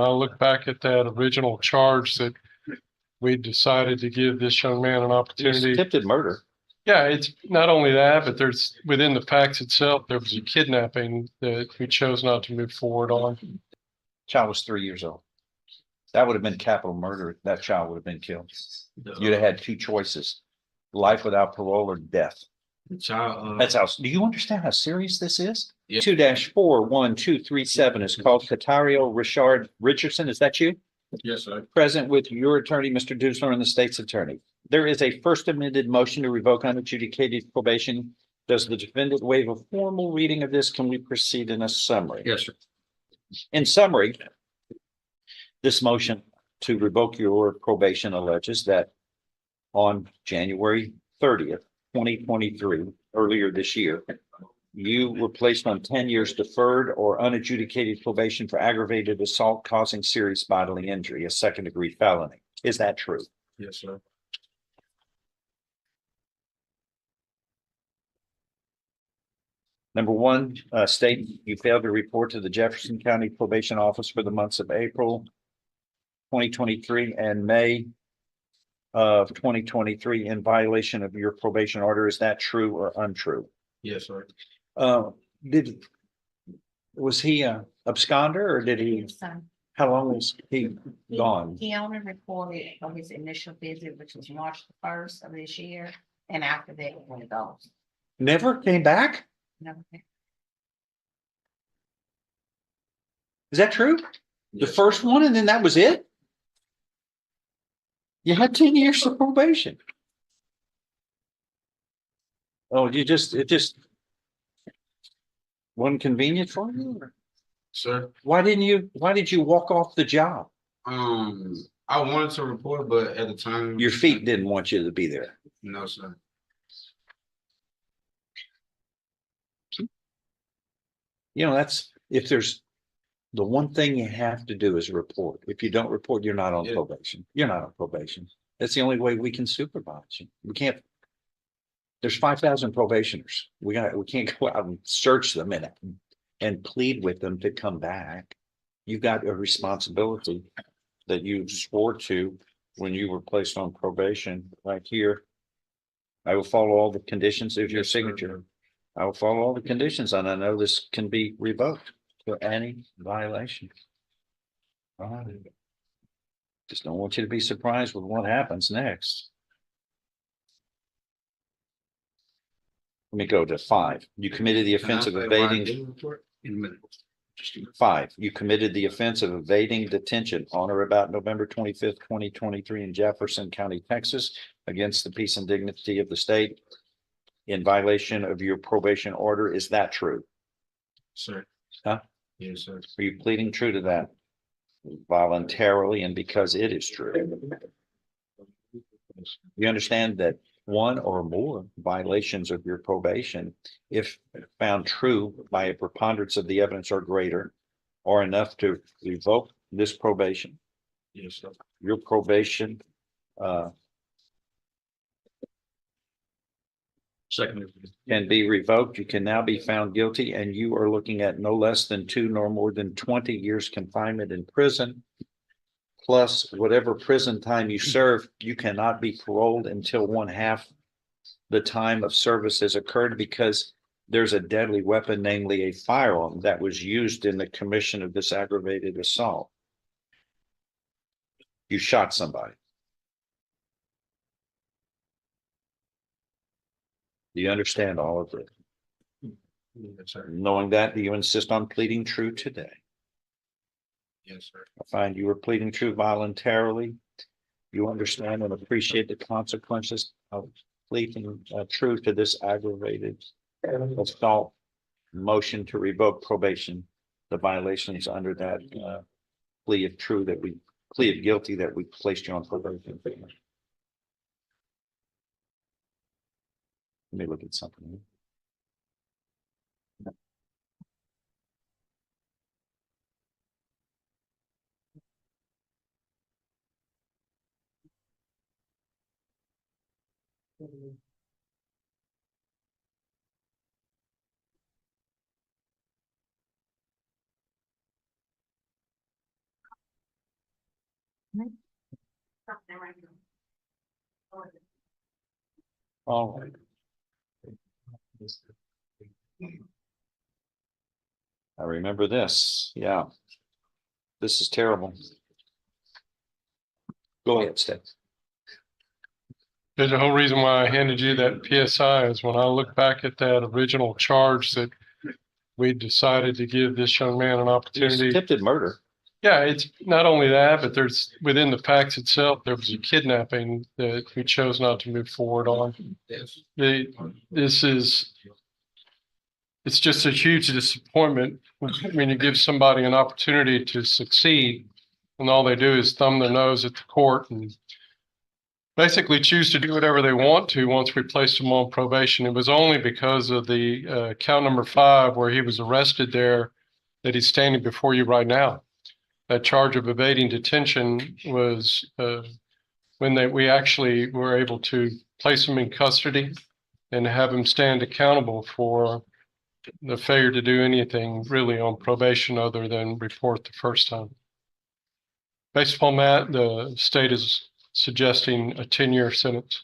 I look back at that original charge that we decided to give this young man an opportunity. Attempted murder. Yeah, it's not only that, but there's within the facts itself, there was a kidnapping that we chose not to move forward on. Child was 3 years old. That would have been capital murder. That child would have been killed. You'd have had two choices: life without parole or death. Child, That's how. Do you understand how serious this is? Yeah. 2-41237 is called Qatario Rashard Richardson. Is that you? yes, sir. Present with your attorney, Mr. Dusler, and the state's attorney. There is a first amended motion to revoke unadjudicated probation. Does the defendant waive a formal reading of this? Can we proceed in a summary? Yes, sir. In summary, this motion to revoke your probation alleges that on January 30th, 2023, earlier this year, you were placed on 10 years deferred or unadjudicated probation for aggravated assault causing serious bodily injury, a second-degree felony. Is that true? Yes, sir. Number one, state you failed to report to the Jefferson County Probation Office for the months of April 2023 and May of 2023 in violation of your probation order. Is that true or untrue? Yes, sir. Was he a absconder or did he, His son. how long was he gone? He only reported on his initial visit, which was March the 1st of this year, and after that, it went off. Never came back? Never- Is that true? The Yes, first one and then that was it? You had 10 years of probation. Oh, it just wasn't convenient for you? sir. Why did you walk off the job? I wanted to report, but at the time, Your feet didn't want you to be there. No, sir. You know, that's, if there's, the one thing you have to do is report. If you don't report, you're not on Yeah. probation. You're not on probation. That's the only way we can supervise you. We can't. There's 5,000 probationers. We can't go out and search them and plead with them to come back. You got a responsibility that you swore to when you were placed on probation right here. I will follow all the conditions of your Yes, sir. signature. I will follow all the conditions, and I know this can be revoked for any violation. All right. Just don't want you to be surprised with what happens next. Let me go to 5. You committed the offense of evading. In a minute. 5, you committed the offense of evading detention on or about November 25th, 2023 in Jefferson County, Texas, against the peace and dignity of the state in violation of your probation order. Is that true? Sir. Huh? Yes, sir. Are you pleading true to that voluntarily and because it is true? You understand that one or more violations of your probation, if found true by a preponderance of the evidence or greater, are enough to revoke this probation. Yes, sir. Your probation Second. can be revoked. You can now be found guilty, and you are looking at no less than 2 nor more than 20 years confinement in prison. Plus whatever prison time you serve, you cannot be paroled until 1/2 the time of service has occurred, because there's a deadly weapon, namely a firearm, that was used in the commission of this aggravated assault. You shot somebody. Do you understand all of this? Yes, sir. Knowing that, do you insist on pleading true today? Yes, sir. I find you were pleading true voluntarily. You understand and appreciate the consequences of pleading true to this aggravated assault motion to revoke probation, the violations under that plea of guilty that we placed you on probation. Let me look at something. All right. I remember this. Yeah. This is terrible. Go ahead, Steph. The whole reason why I handed you that PSI is when I look back at that original charge that we decided to give this young man an opportunity. Attempted murder. Yeah, it's not only that, but there's within the facts itself, there was a kidnapping that we chose not to move forward on. This is, it's just a huge disappointment when you give somebody an opportunity to succeed and all they do is thumb their nose at the court and basically choose to do whatever they want to once we placed him on probation. It was only because of the count number 5 where he was arrested there that he's standing before you right now. That charge of evading detention was when we actually were able to place him in custody and have him stand accountable for the failure to do anything really on probation other than report the first time. Based upon that, the state is suggesting a 10-year sentence.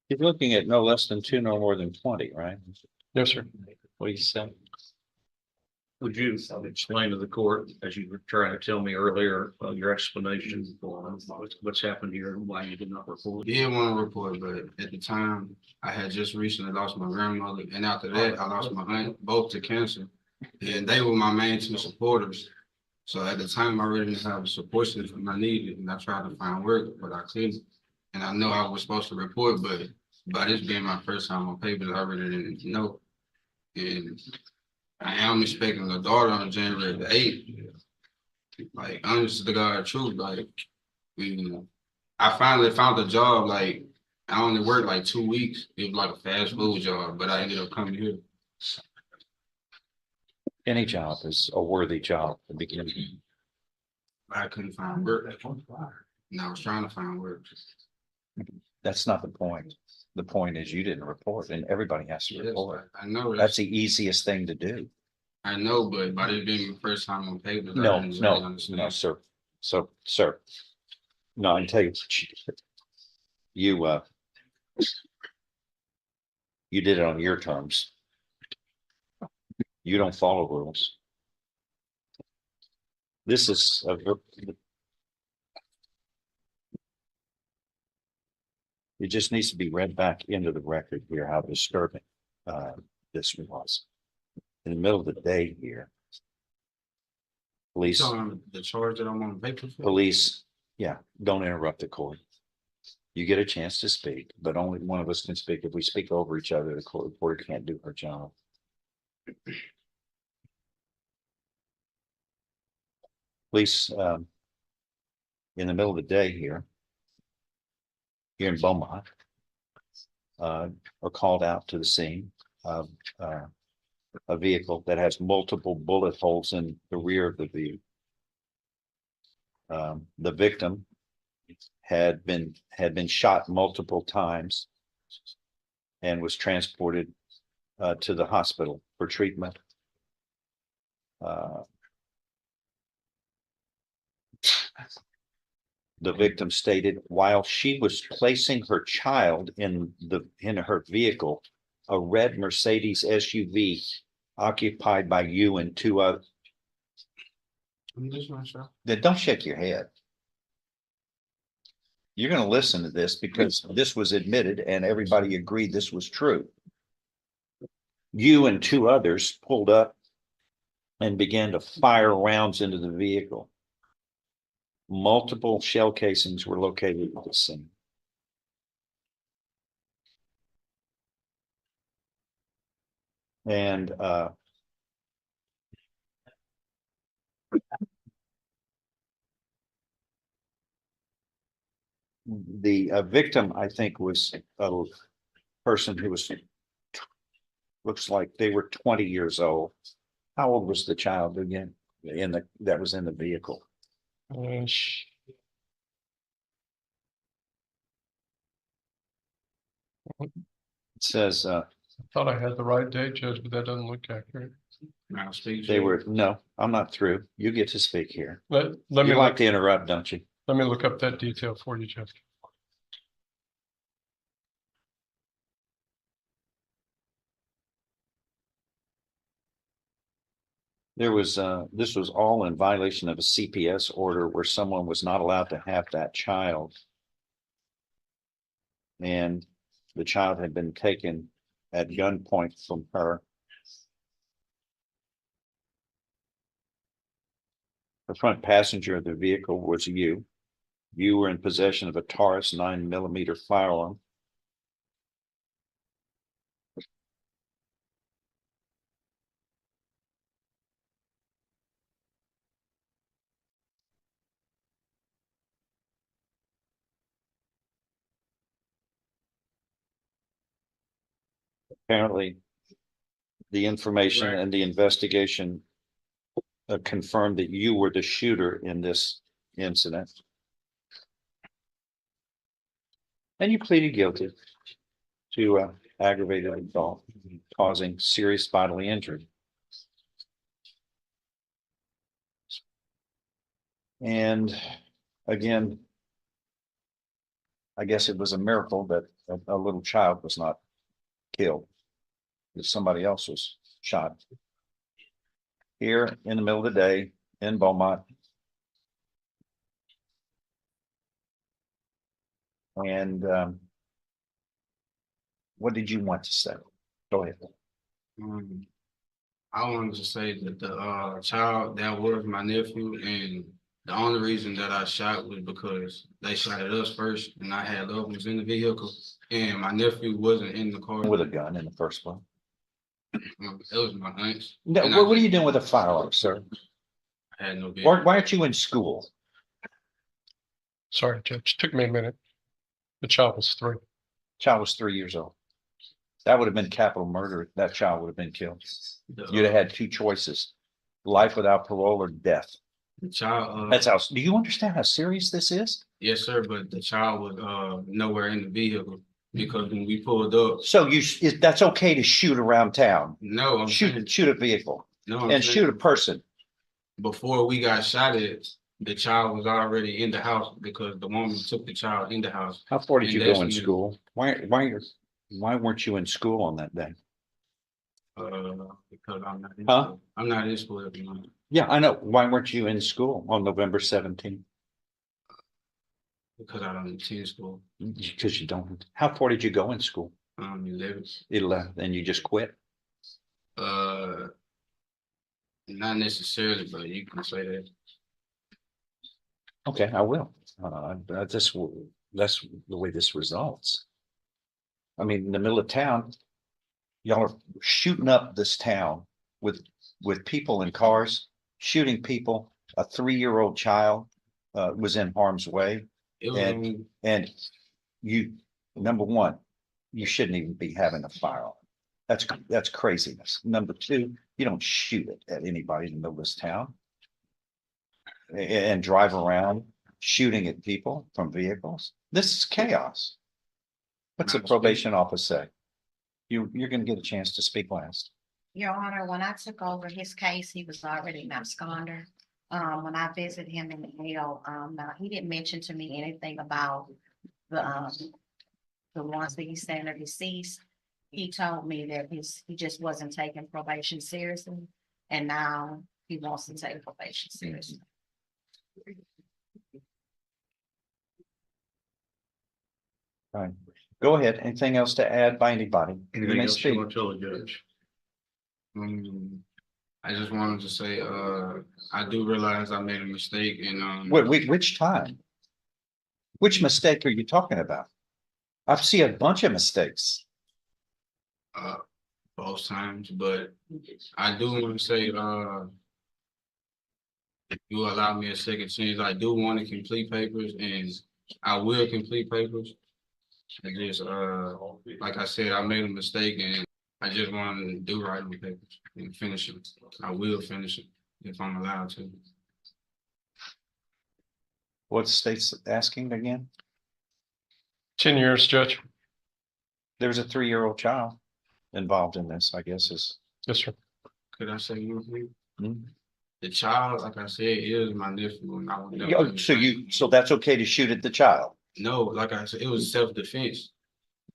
You're looking at no less than 2, no more than 20, right? Yes, sir. What do you say? Would you explain to the court, as you were trying to tell me earlier, your explanation for what's happened here and why you did not report? Did want to report, but at the time, I had just recently lost my grandmother, and after that, I lost my aunt, both to cancer. And they were my main 2 supporters. So at the time, I really didn't have a support system I needed, and I tried to find work, but I couldn't. And I know I was supposed to report, but by this being my first time on paper, I really didn't know. And I am expecting a daughter on January the 8th. Like, honest to God, truth, like, I finally found a job, like, I only worked like 2 weeks. It was like a fast food job, but I ended up coming here. Any job is a worthy job to begin with. I couldn't find work. And I was trying to find work. That's not the point. The point is you didn't report and everybody has to Yes, report. I know That's the easiest thing to do. I know, but by this being my first time on paper, I No, didn't really no, understand. no, sir. So, sir. No, I can tell you, you did it on your terms. You don't follow rules. This is it just needs to be read back into the record here, how disturbing this was. In the middle of the day here. Police, So, the charge that I'm on paper for? police, yeah, don't interrupt the court. You get a chance to speak, but only one of us can speak. If we speak over each other, the court reporter can't do her job. Police, in the middle of the day here in Beaumont, are called out to the scene of a vehicle that has multiple bullet holes in the rear of the vehicle. The victim had been shot multiple times and was transported to the hospital for treatment. The victim stated while she was placing her child in her vehicle, a red Mercedes SUV occupied by you and 2 others. I'm just not sure. Then don't shake your head. You're going to listen to this because this was admitted and everybody agreed this was true. You and 2 others pulled up and began to fire rounds into the vehicle. Multiple shell casings were located at the scene. And the victim, I think, was a person who was, looks like they were 20 years old. How old was the child again that was in the vehicle? It It says I thought I had the right date, Judge, but that doesn't look accurate. I'll speak. They were, no, I'm not through. You get to speak here. Let me You like look, to interrupt, don't you? let me look up that detail for you, Judge. There was, this was all in violation of a CPS order where someone was not allowed to have that child. And the child had been taken at gunpoint from her. The front passenger of the vehicle was you. You were in possession of a Taurus 9mm firearm. Apparently, the information Right. and the investigation confirmed that you were the shooter in this incident. And you pleaded guilty to aggravated assault causing serious bodily injury. And again, I guess it was a miracle that a little child was not killed, that somebody else was shot. Here in the middle of the day in Beaumont. And what did you want to say? Go ahead. I wanted to say that the child that was my nephew, and the only reason that I shot was because they shot at us first, and I had loved ones in the vehicle, and my nephew wasn't in the car. With a gun in the first place. It was my aunt's. No, And what are you doing with a firearm, sir? I had no Why business. aren't you in school? Sorry, Judge. Took me a minute. The child was 3. Child was 3 years old. That would have been capital murder. That child would have been killed. The, You'd have had 2 choices, life without parole or death. the child. That's how, do you understand how serious this is? Yes, sir, but the child was nowhere in the vehicle because when we pulled up. So that's okay to shoot around town, No, I'm saying, shoot a vehicle no, I'm and saying shoot a person. before we got shot at, the child was already in the house because the woman took the child in the house. How far did you And go that's in when- school? Why weren't you in school on that day? Because I'm not in Huh? school. I'm not in school every month. Yeah, I know. Why weren't you in school on November 17th? Because I don't attend school. Because you don't. How far did you go in school? 11. 11, and you just quit? Not necessarily, but you can say that. Okay, I will. That's the way this results. I mean, in the middle of town, y'all are shooting up this town with people in cars, shooting people. A 3-year-old child was in harm's way, It was only- and you, number one, you shouldn't even be having a firearm. That's craziness. Number two, you don't shoot it at anybody in the middle of this town and drive around shooting at people from vehicles. This is chaos. What's the probation office say? You're gonna get a chance to speak last. Your Honor, when I took over his case, he was already an absconder. When I visited him in the jail, now he didn't mention to me anything about the ones that he said are deceased. He told me that he just wasn't taking probation seriously, and now he wants to take probation seriously. All right. Go ahead. Anything else to add by anybody? You Anything may else you speak. want to tell the judge? I just wanted to say, I do realize I made a mistake and Which time? Which mistake are you talking about? I've seen a bunch of mistakes. both times, but I do want to say, if you allow me a second chance, I do want to complete papers and I will complete papers. I just, like I said, I made a mistake and I just want to do right on papers and finish it. I will finish it if I'm allowed to. What state's asking again? 10 years, Judge. There's a 3-year-old child. involved in this, I guess is. Yes, sir. Could I say one thing? Hmm? The child, like I said, is my nephew, and I would never. Oh, so that's okay to shoot at the child? No, like I said, it was self-defense.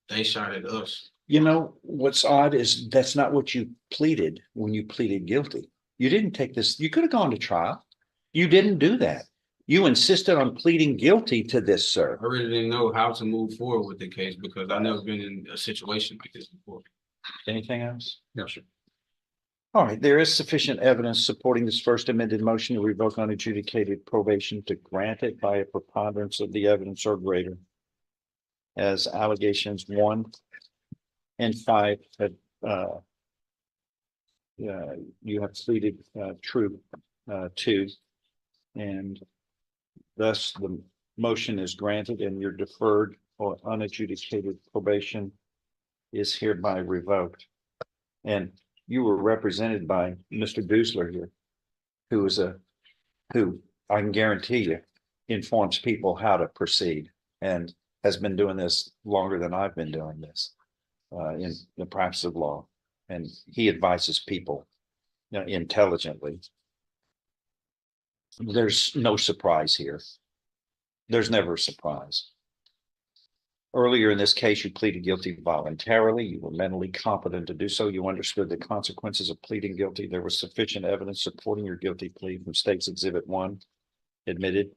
They shot at us. You know, what's odd is that's not what you pleaded when you pleaded guilty. You didn't take this, you could have gone to trial. You didn't do that. You insisted on pleading guilty to this, sir. I really didn't know how to move forward with the case because I've never been in a situation like this before. Anything else? Yes, sir. All right, there is sufficient evidence supporting this first amended motion to revoke unadjudicated probation to grant it by a preponderance of the evidence or greater. As allegations 1 and 5 have, you have pleaded true to, and thus the motion is granted and your deferred or unadjudicated probation is hereby revoked. And you were represented by Mr. Dusler here, who I can guarantee you informs people how to proceed and has been doing this longer than I've been doing this in the practice of law. And he advises people, you know, intelligently. There's no surprise here. There's never a surprise. Earlier in this case, you pleaded guilty voluntarily. You were mentally competent to do so. You understood the consequences of pleading guilty. There was sufficient evidence supporting your guilty plea from State's Exhibit 1, admitted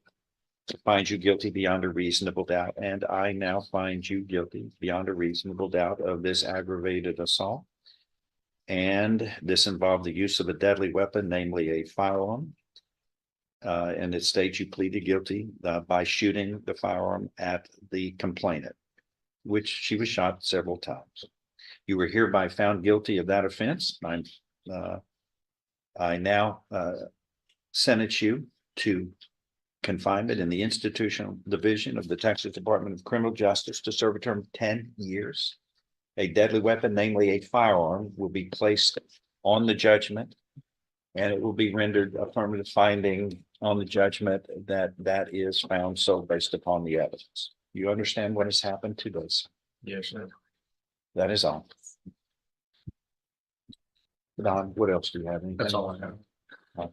to find you guilty beyond a reasonable doubt. And I now find you guilty beyond a reasonable doubt of this aggravated assault. And this involved the use of a deadly weapon, namely a firearm. And it states you pleaded guilty by shooting the firearm at the complainant, which she was shot several times. You were hereby found guilty of that offense. I now sentence you to confinement in the institutional division of the Texas Department of Criminal Justice to serve a term of 10 years. A deadly weapon, namely a firearm, will be placed on the judgment, and it will be rendered affirmative finding on the judgment that that is found so based upon the evidence. You understand what has happened to this? Yes, sir. That is all. Don, what else do you have? Anything? That's all I have.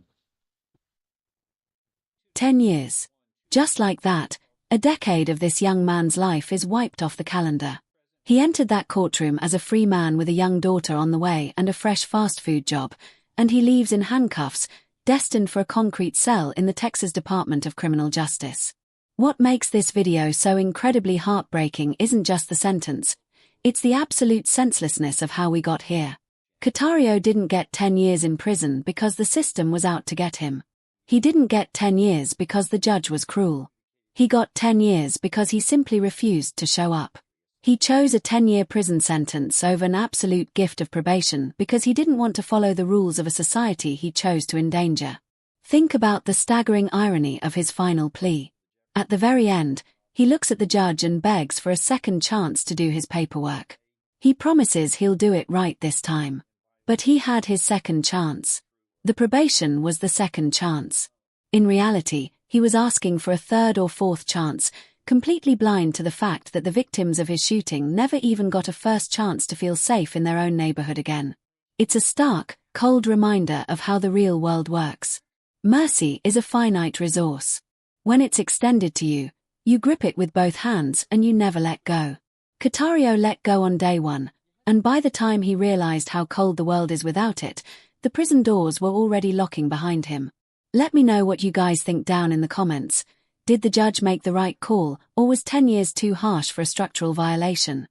10 years. Just like that, a decade of this young man's life is wiped off the calendar. He entered that courtroom as a free man with a young daughter on the way and a fresh fast food job, and he leaves in handcuffs, destined for a concrete cell in the Texas Department of Criminal Justice. What makes this video so incredibly heartbreaking isn't just the sentence, it's the absolute senselessness of how we got here. Qatario didn't get 10 years in prison because the system was out to get him. He didn't get 10 years because the judge was cruel. He got 10 years because he simply refused to show up. He chose a 10-year prison sentence over an absolute gift of probation because he didn't want to follow the rules of a society he chose to endanger. Think about the staggering irony of his final plea. At the very end, he looks at the judge and begs for a second chance to do his paperwork. He promises he'll do it right this time. But he had his second chance. The probation was the second chance. In reality, he was asking for a third or fourth chance, completely blind to the fact that the victims of his shooting never even got a first chance to feel safe in their own neighborhood again. It's a stark, cold reminder of how the real world works. Mercy is a finite resource. When it's extended to you, you grip it with both hands and you never let go. Qatario let go on day one, and by the time he realized how cold the world is without it, the prison doors were already locking behind him. Let me know what you guys think down in the comments. Did the judge make the right call, or was 10 years too harsh for a structural violation?